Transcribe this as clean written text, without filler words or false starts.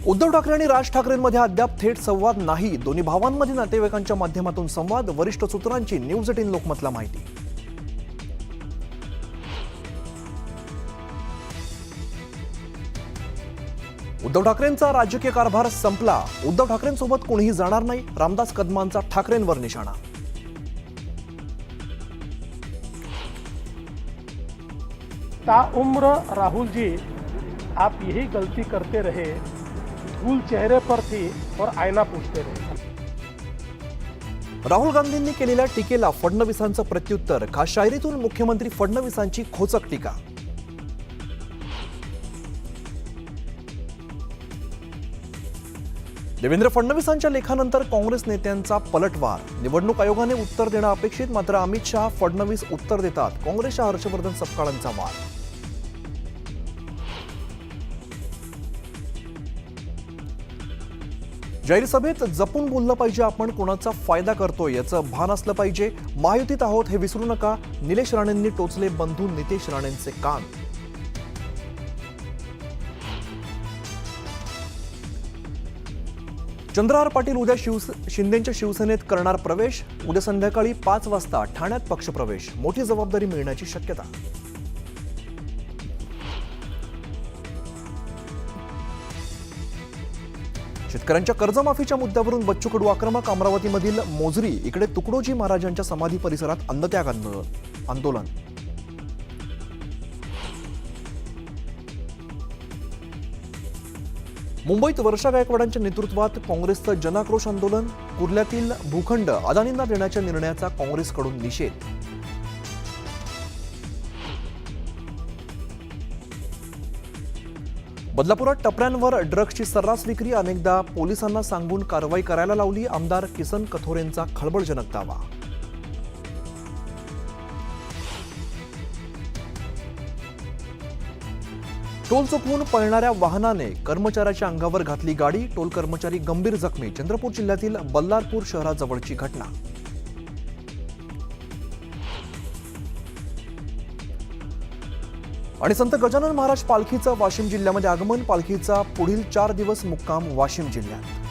उद्धव ठाकरे आणि राज ठाकरेंमध्ये अद्याप थेट संवाद नाही. दोन्ही भावांमध्ये नातेवाईकांच्या माध्यमातून संवाद. वरिष्ठ सूत्रांची न्यूज 18 लोकमतला माहिती. उद्धव ठाकरेंचा राजकीय कारभार संपला. उद्धव ठाकरेंसोबत कोणीही जाणार नाही. रामदास कदमांचा ठाकरेंवर निशाणा. ताउम्र राहुल जी, आप यही गलती करते रहे, धूल चेहरे पर थी और आईना पूछते रहे. राहुल गांधींनी केलेल्या टीकेला फडणवीसांचं प्रत्युत्तर. खास शायरीतून मुख्यमंत्री फडणवीसांची खोचक टीका. देवेंद्र फडणवीसांच्या लेखानंतर काँग्रेस नेत्यांचा पलटवार. निवडणूक आयोगाने उत्तर देणं अपेक्षित, मात्र अमित शहा फडणवीस उत्तर देतात. काँग्रेसच्या हर्षवर्धन सपकाळांचा वाद. जाहीर सभेत जपून बोललं पाहिजे. आपण कोणाचा फायदा करतोय याचं भान असलं पाहिजे. महायुतीत आहोत हे विसरू नका. निलेश राणेंनी टोचले बंधू नितेश राणेंचे कान. चंद्रहार पाटील उद्या शिंदेंच्या शिवसेनेत करणार प्रवेश. उद्या संध्याकाळी 5 वाजता ठाण्यात पक्षप्रवेश. मोठी जबाबदारी मिळण्याची शक्यता. शेतकऱ्यांच्या कर्जमाफीच्या मुद्द्यावरून बच्चू कडू आक्रमक. अमरावतीमधील मोझरी इकडे तुकडोजी महाराजांच्या समाधी परिसरात अन्नत्याग आंदोलन. मुंबईत वर्षा गायकवाडांच्या नेतृत्वात काँग्रेसचं जनाक्रोश आंदोलन. कुर्ल्यातील भूखंड अदानींना देण्याच्या निर्णयाचा काँग्रेसकडून निषेध. बदलापुरात टपऱ्यांवर ड्रग्जची सर्रास विक्री. अनेकदा पोलिसांना सांगून कारवाई करायला लावली. आमदार किसन कथोरेंचा खळबळजनक दावा. टोल चुकवून पळणाऱ्या वाहनाने कर्मचाऱ्याच्या अंगावर घातली गाडी. टोल कर्मचारी गंभीर जखमी. चंद्रपूर जिल्ह्यातील बल्लारपूर शहराजवळची घटना. आणि संत गजानन महाराज पालखीचं वाशिम जिल्ह्यामध्ये आगमन. पालखीचा पुढील 4 दिवस मुक्काम वाशिम जिल्ह्यात.